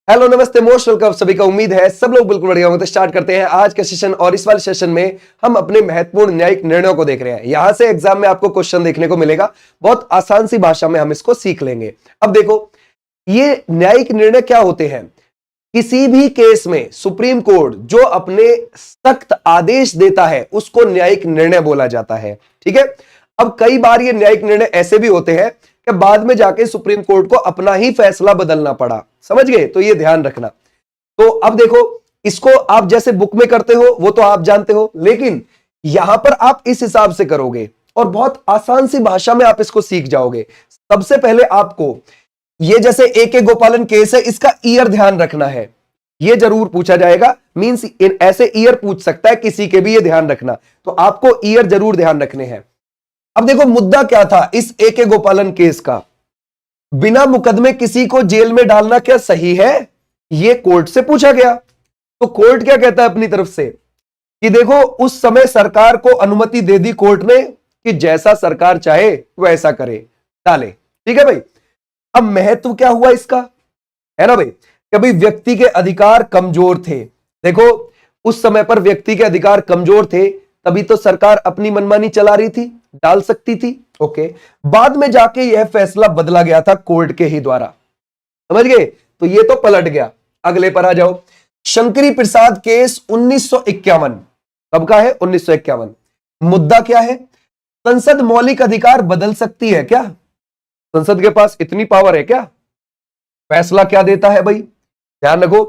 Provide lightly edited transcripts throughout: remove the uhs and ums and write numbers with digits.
Hello नमस्ते most welcome सभी का। उम्मीद है सब लोग बिल्कुल बढ़िया होंगे। तो स्टार्ट करते हैं आज का सेशन। और इस वाले सेशन में हम अपने महत्वपूर्ण न्यायिक निर्णयों को देख रहे हैं। यहां से एग्जाम में आपको क्वेश्चन देखने को मिलेगा, बहुत आसान सी भाषा में हम इसको सीख लेंगे। अब देखो, ये न्यायिक निर्णय क्या होते हैं। किसी भी केस में सुप्रीम कोर्ट जो अपने सख्त आदेश देता है उसको न्यायिक निर्णय बोला जाता है। ठीक है। अब कई बार ये न्यायिक निर्णय ऐसे भी होते हैं कि बाद में जाके सुप्रीम कोर्ट को अपना ही फैसला बदलना पड़ा। समझ गए? तो ये ध्यान रखना। तो अब देखो, इसको आप जैसे बुक में करते हो वो तो आप जानते हो, लेकिन यहां पर आप इस हिसाब से करोगे और बहुत आसान सी भाषा में आप इसको सीख जाओगे। सबसे पहले आपको ये जैसे ए गोपालन केस है, इसका ईयर ध्यान रखना है। ये जरूर पूछा जाएगा, मींस ऐसे ईयर पूछ सकता है किसी के भी, ये ध्यान रखना। तो आपको ईयर जरूर ध्यान रखने हैं। अब देखो, मुद्दा क्या था इस ए गोपालन केस का। बिना मुकदमे किसी को जेल में डालना क्या सही है? यह कोर्ट से पूछा गया। तो कोर्ट क्या कहता है अपनी तरफ से कि देखो, उस समय सरकार को अनुमति दे दी कोर्ट ने कि जैसा सरकार चाहे वैसा करे, डाले। ठीक है भाई। अब महत्व क्या हुआ इसका, है ना भाई? कभी व्यक्ति के अधिकार कमजोर थे। देखो, उस समय पर व्यक्ति के अधिकार कमजोर थे, तभी तो सरकार अपनी मनमानी चला रही थी, डाल सकती थी। ओके। बाद में जाके यह फैसला बदला गया था कोर्ट के ही द्वारा। समझ गए? तो ये तो पलट गया। अगले पर आ जाओ। शंकरी प्रसाद केस 1951। कब का है? 1951। मुद्दा क्या है? संसद मौलिक अधिकार बदल सकती है क्या? संसद के पास इतनी पावर है क्या? फैसला क्या देता है भाई? ध्यान रखो।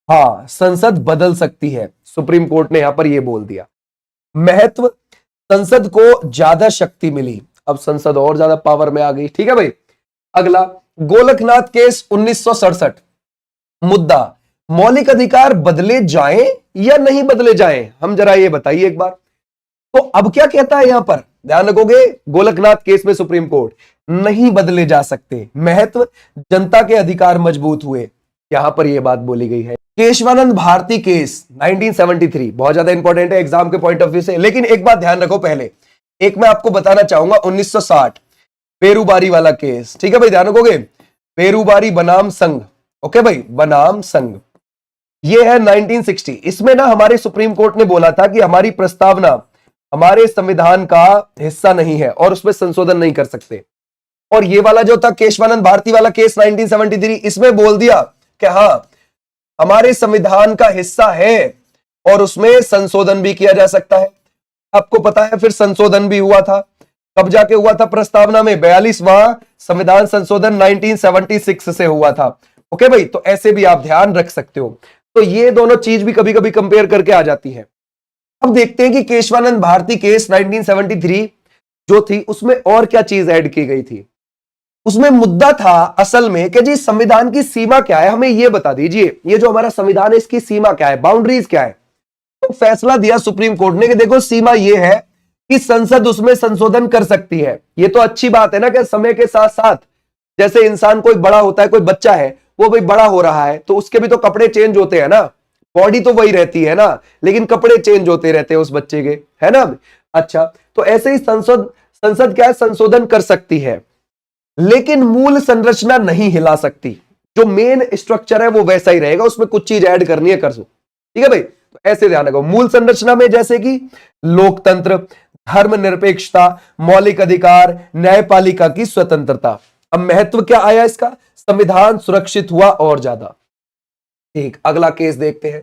हां, संसद बदल सकती है। सुप्रीम कोर्ट ने यहां पर यह बोल दिया। महत्व, संसद को ज्यादा शक्ति मिली। अब संसद और ज्यादा पावर में आ गई। ठीक है भाई। अगला, गोलकनाथ केस 1967। मुद्दा, मौलिक अधिकार बदले जाएं या नहीं बदले जाएं, हम जरा ये बताइए एक बार। तो अब क्या कहता है यहां पर, ध्यान रखोगे, गोलकनाथ केस में सुप्रीम कोर्ट नहीं बदले जा सकते। महत्व, जनता के अधिकार मजबूत हुए। यहां पर यह बात बोली गई है। केशवानंद भारती केस 1973 बहुत ज्यादा इंपॉर्टेंट है एग्जाम के पॉइंट ऑफ व्यू से। लेकिन एक बात ध्यान रखो, पहले एक मैं आपको बताना चाहूंगा 1960 पेरूबारी वाला केस। ठीक है भाई, ध्यान रखोगे। पेरूबारी बनाम संघ। ओके भाई, बनाम संघ। ये है 1960। इसमें ना हमारे सुप्रीम कोर्ट ने बोला था कि हमारी प्रस्तावना हमारे संविधान का हिस्सा नहीं है और उसमें संशोधन नहीं कर सकते। और ये वाला जो था केशवानंद भारती वाला केस 1973, इसमें बोल दिया कि हां, हमारे संविधान का हिस्सा है और उसमें संशोधन भी किया जा सकता है। आपको पता है फिर संशोधन भी हुआ था। कब जाके हुआ था? प्रस्तावना में 42वां संविधान संशोधन 1976 से हुआ था। ओके भाई, तो ऐसे भी आप ध्यान रख सकते हो। तो ये दोनों चीज भी कभी कभी कंपेयर करके आ जाती है। अब देखते हैं कि केशवानंद भारती केस 1973 जो थी उसमें और क्या चीज ऐड की गई थी। उसमें मुद्दा था असल में कि जी संविधान की सीमा क्या है, हमें यह बता दीजिए। ये जो हमारा संविधान है इसकी सीमा क्या है, बाउंड्रीज क्या है। तो फैसला दिया सुप्रीम कोर्ट ने कि देखो, सीमा यह है कि संसद उसमें संशोधन कर सकती है। ये तो अच्छी बात है ना कि समय के साथ साथ जैसे इंसान कोई बड़ा होता है, कोई बच्चा है वो भाई बड़ा हो रहा है तो उसके भी तो कपड़े चेंज होते हैं ना। बॉडी तो वही रहती है ना, लेकिन कपड़े चेंज होते रहते हैं उस बच्चे के, है ना। अच्छा, तो ऐसे ही संसद क्या है, संशोधन कर सकती है, लेकिन मूल संरचना नहीं हिला सकती। जो मेन स्ट्रक्चर है वो वैसा ही रहेगा, उसमें कुछ चीज ऐड करनी है कर सो। ठीक है भाई। तो ऐसे ध्यान रखो, मूल संरचना में जैसे कि लोकतंत्र, धर्मनिरपेक्षता, मौलिक अधिकार, न्यायपालिका की स्वतंत्रता। अब महत्व क्या आया इसका? संविधान सुरक्षित हुआ और ज्यादा। ठीक, अगला केस देखते हैं।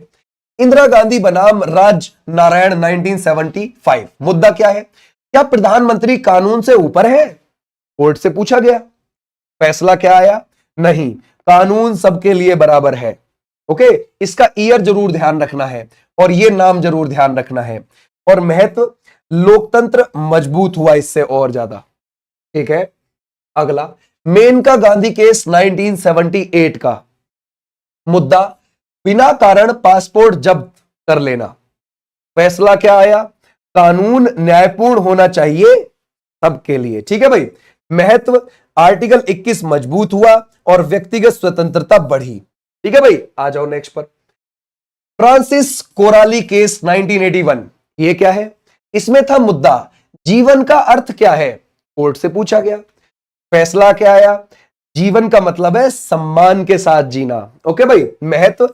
इंदिरा गांधी बनाम राज नारायण 1975। मुद्दा क्या है? क्या प्रधानमंत्री कानून से ऊपर है? कोर्ट से पूछा गया। फैसला क्या आया? नहीं, कानून सबके लिए बराबर है। ओके, इसका ईयर जरूर ध्यान रखना है और यह नाम जरूर ध्यान रखना है। और महत्व, लोकतंत्र मजबूत हुआ इससे और ज्यादा। ठीक है। अगला, मेनका गांधी केस 1978 का। मुद्दा, बिना कारण पासपोर्ट जब्त कर लेना। फैसला क्या आया? कानून न्यायपूर्ण होना चाहिए सबके लिए। ठीक है भाई। महत्व, आर्टिकल 21 मजबूत हुआ और व्यक्तिगत स्वतंत्रता बढ़ी। ठीक है भाई। आ जाओ नेक्स्ट पर। Francis Coralie case 1981। ये क्या है? इसमें था मुद्दा, जीवन का अर्थ क्या है? कोर्ट से पूछा गया। फैसला क्या आया? जीवन का मतलब है सम्मान के साथ जीना। ओके भाई, महत्व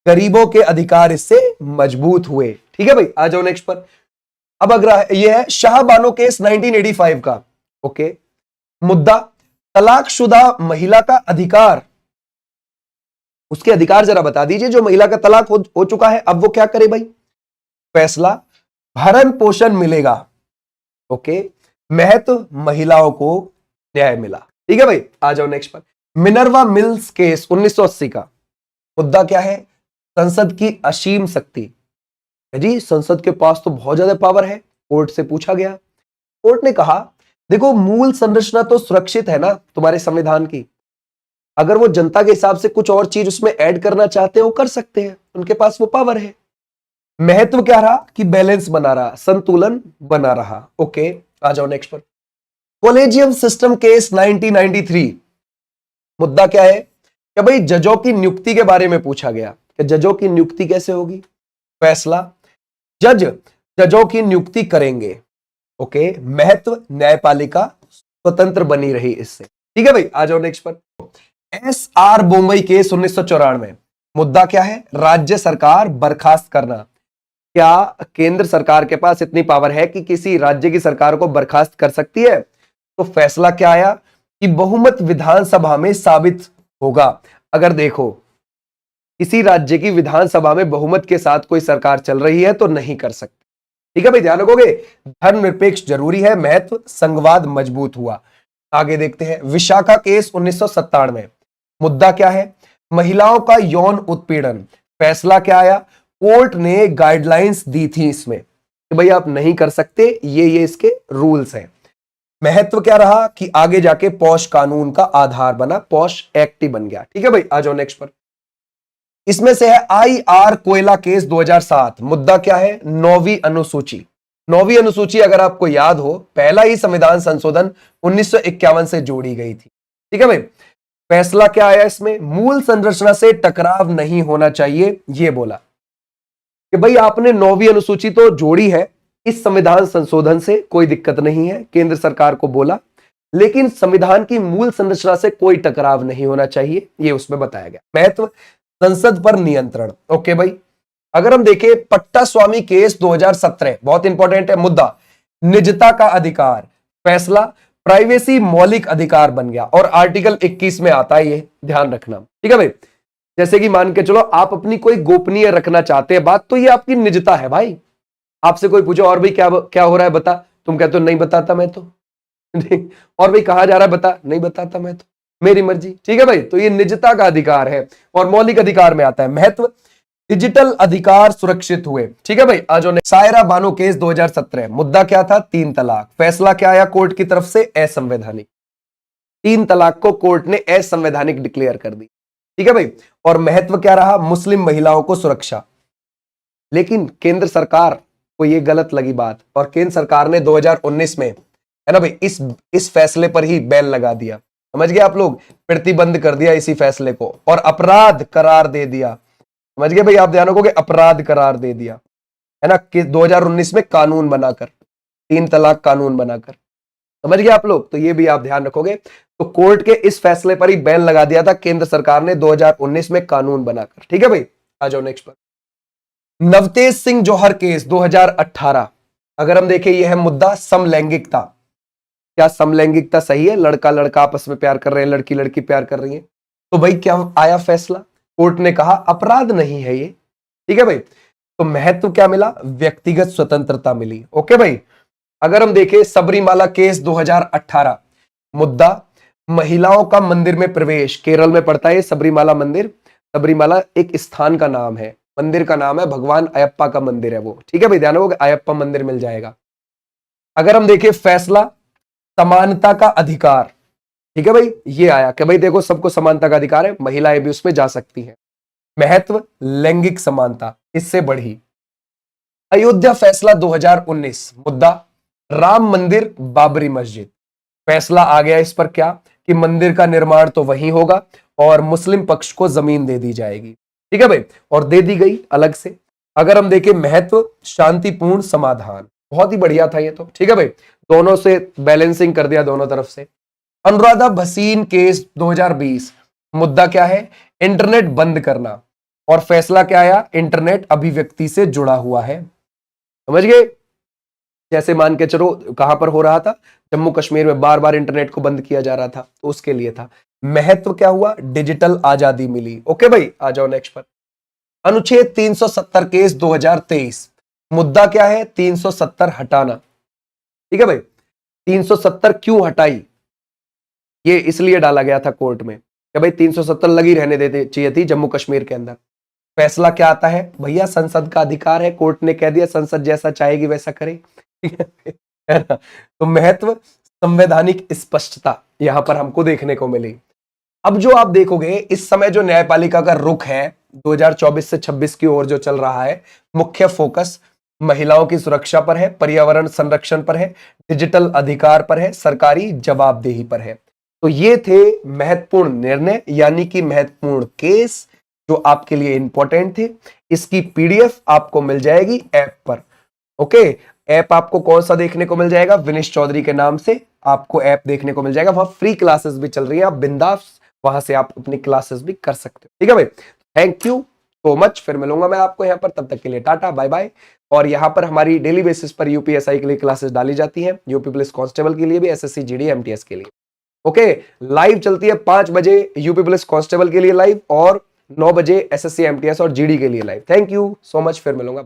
गरीबों के अधिकार इससे मजबूत हुए। ठीक है भाई, आ जाओ नेक्स्ट पर। अब अगर ये है शाहबानो केस 1985 का। ओके, मुद्दा तलाकशुदा महिला का अधिकार। उसके अधिकार जरा बता दीजिए, जो महिला का तलाक हो चुका है, अब वो क्या करे भाई? फैसला, भरण पोषण मिलेगा। ओके, महत्व महिलाओं को न्याय मिला। ठीक है भाई, आ जाओ नेक्स्ट पर। मिनर्वा मिल्स केस 1980 का। मुद्दा क्या है? संसद की असीम शक्ति। जी, संसद के पास तो बहुत ज्यादा पावर है। कोर्ट से पूछा गया, कोर्ट ने कहा देखो मूल संरचना तो सुरक्षित है ना तुम्हारे संविधान की, अगर वो जनता के हिसाब से कुछ और चीज उसमें ऐड करना चाहते हैं वो कर सकते हैं, उनके पास वो पावर है। महत्व क्या रहा कि बैलेंस बना रहा, संतुलन बना रहा। ओके, आ जाओ नेक्स्ट पर। Collegium system case 1993। मुद्दा क्या है कि भाई जजों की नियुक्ति के बारे में पूछा गया कि जजों की नियुक्ति कैसे होगी। फैसला, जजों की नियुक्ति करेंगे। ओके, महत्व न्यायपालिका स्वतंत्र बनी रही इससे। ठीक है भाई, आ जाओ नेक्स्ट पर। SR Bombay case 1994। मुद्दा क्या है? राज्य सरकार बर्खास्त करना। क्या केंद्र सरकार के पास इतनी पावर है कि किसी राज्य की सरकार को बर्खास्त कर सकती है? तो फैसला क्या आया कि बहुमत विधानसभा में साबित होगा। अगर देखो किसी राज्य की विधानसभा में बहुमत के साथ कोई सरकार चल रही है तो नहीं कर सकते। ठीक है भाई, ध्यान रखोगे। धर्मनिरपेक्ष जरूरी है, महत्व संघवाद मजबूत हुआ। आगे देखते हैं विशाखा केस 1997। मुद्दा क्या है? महिलाओं का यौन उत्पीड़न। फैसला क्या आया? कोर्ट ने गाइडलाइंस दी थी इसमें कि भाई आप नहीं कर सकते, ये इसके रूल्स हैं। महत्व क्या रहा कि आगे जाके पॉश कानून का आधार बना, पॉश एक्ट ही बन गया। ठीक है भाई, आ जाओ नेक्स्ट पर। इसमें से है IR कोयला केस 2007। मुद्दा क्या है? 9वीं अनुसूची। 9वीं अनुसूची अगर आपको याद हो, पहला ही संविधान संशोधन 1951 से जोड़ी गई थी। ठीक है भाई, फैसला क्या आया इसमें? मूल संरचना से टकराव नहीं होना चाहिए, यह बोला कि भाई आपने 9वीं अनुसूची तो जोड़ी है, इस संविधान संशोधन से कोई दिक्कत नहीं है, केंद्र सरकार को बोला, लेकिन संविधान की मूल संरचना से कोई टकराव नहीं होना चाहिए, यह उसमें बताया गया। महत्व संसद पर नियंत्रण। ओके भाई, अगर हम देखें पट्टा स्वामी केस 2017, बहुत इंपॉर्टेंट है। मुद्दा निजता का अधिकार। फैसला, प्राइवेसी मौलिक अधिकार बन गया और आर्टिकल 21 में आता है, ये ध्यान रखना। ठीक है भाई, जैसे कि मान के चलो आप अपनी कोई गोपनीय रखना चाहते हैं बात, तो ये आपकी निजता है भाई। आपसे कोई पूछो और भाई क्या क्या हो रहा है बता, तुम कहते हो नहीं बताता मैं तो और भाई कहा जा रहा है बता, नहीं बताता मैं तो, मेरी मर्जी। ठीक है भाई, तो ये निजता का अधिकार है और मौलिक अधिकार में आता है। महत्व डिजिटल अधिकार सुरक्षित हुए। ठीक है भाई, आज सायरा बानो केस 2017। मुद्दा क्या था? 3 तलाक। फैसला क्या आया कोर्ट की तरफ से? असंवैधानिक। 3 तलाक को कोर्ट ने असंवैधानिक डिक्लेयर कर दी। ठीक है भाई, और महत्व क्या रहा? मुस्लिम महिलाओं को सुरक्षा। लेकिन केंद्र सरकार को यह गलत लगी बात और केंद्र सरकार ने 2019 में, है ना भाई, इस फैसले पर ही बैन लगा दिया। समझ गए आप लोग? प्रतिबंध कर दिया इसी फैसले को और अपराध करार दे दिया। समझ गए भाई, आप ध्यान रखोगे, अपराध करार दे दिया, है ना, कि 2019 में कानून बनाकर, 3 तलाक कानून बनाकर। समझ गए आप लोग? तो ये भी आप ध्यान रखोगे। तो कोर्ट के इस फैसले पर ही बैन लगा दिया था केंद्र सरकार ने 2019 में कानून बनाकर। ठीक है भाई, आ जाओ नेक्स्ट पर। नवतेज सिंह जौहर केस 2018। अगर हम देखें, यह है मुद्दा समलैंगिकता। क्या समलैंगिकता सही है? लड़का लड़का आपस में प्यार कर रहे हैं, लड़की लड़की प्यार कर रही है, तो भाई क्या आया फैसला? कोर्ट ने कहा अपराध नहीं है ये। ठीक है भाई, तो महत्व क्या मिला? व्यक्तिगत स्वतंत्रता मिली। ओके भाई, अगर हम देखें सबरीमाला केस 2018। मुद्दा महिलाओं का मंदिर में प्रवेश। केरल में पड़ता है सबरीमाला मंदिर। सबरीमाला एक स्थान का नाम है, मंदिर का नाम है, भगवान अयप्पा का मंदिर है वो। ठीक है भाई, ध्यान रखोगे, अयप्पा मंदिर मिल जाएगा। अगर हम देखें फैसला समानता का अधिकार। ठीक है भाई, ये आया कि भाई देखो सबको समानता का अधिकार है, महिलाएं भी उसमें जा सकती हैं। महत्व लैंगिक समानता इससे बढ़ी। अयोध्या फैसला 2019। मुद्दा राम मंदिर बाबरी मस्जिद। फैसला आ गया इस पर क्या कि मंदिर का निर्माण तो वहीं होगा और मुस्लिम पक्ष को जमीन दे दी जाएगी। ठीक है भाई, और दे दी गई अलग से। अगर हम देखें महत्व शांतिपूर्ण समाधान, बहुत ही बढ़िया था ये तो। ठीक है भाई, दोनों से बैलेंसिंग कर दिया दोनों तरफ से। अनुराधा भसीन केस 2020, मुद्दा क्या है? इंटरनेट बंद करना, और फैसला क्या आया? इंटरनेट अभिव्यक्ति से जुड़ा हुआ है। समझ गए? जैसे मान के चलो कहां पर हो रहा था, जम्मू कश्मीर में बार बार इंटरनेट को बंद किया जा रहा था, तो उसके लिए था। महत्व क्या हुआ? डिजिटल आजादी मिली। ओके भाई, आ जाओ नेक्स्ट पर। अनुच्छेद 370 केस 2023, मुद्दा क्या है? 370 हटाना। ठीक है भाई, 370 क्यों हटाई? ये इसलिए डाला गया था कोर्ट में कि भाई 370 लगी रहने देते चाहिए थी जम्मू कश्मीर के अंदर। फैसला क्या आता है? भैया संसद का अधिकार है, कोर्ट ने कह दिया संसद जैसा चाहेगी वैसा करे। ठीक है ना? तो महत्व, संवैधानिक स्पष्टता यहां पर हमको देखने को मिली। अब जो आप देखोगे इस समय जो न्यायपालिका का रुख है 2024 से 26 की ओर जो चल रहा है, मुख्य फोकस महिलाओं की सुरक्षा पर है, पर्यावरण संरक्षण पर है, डिजिटल अधिकार पर है, सरकारी जवाबदेही पर है। तो ये थे महत्वपूर्ण निर्णय, यानी कि महत्वपूर्ण केस जो आपके लिए इंपॉर्टेंट थे। इसकी पीडीएफ आपको मिल जाएगी ऐप पर। ओके, ऐप आपको कौन सा देखने को मिल जाएगा? विनेश चौधरी के नाम से आपको ऐप देखने को मिल जाएगा। वहां फ्री क्लासेस भी चल रही है, आप बिंदास वहां से आप अपनी क्लासेस भी कर सकते हो। ठीक है भाई, थैंक यू सो मच। फिर मिलूंगा मैं आपको यहाँ पर, तब तक के लिए टाटा बाय बाय। और यहाँ पर हमारी डेली बेसिस पर यूपीएसआई के लिए क्लासेस डाली जाती हैं, यूपी पुलिस कांस्टेबल के लिए भी, एसएससी जीडी एमटीएस के लिए। ओके, लाइव चलती है 5 बजे यूपी पुलिस कांस्टेबल के लिए लाइव, और 9 बजे एसएससी एमटीएस और जीडी के लिए live. Thank you so much, फिर मिलूंगा।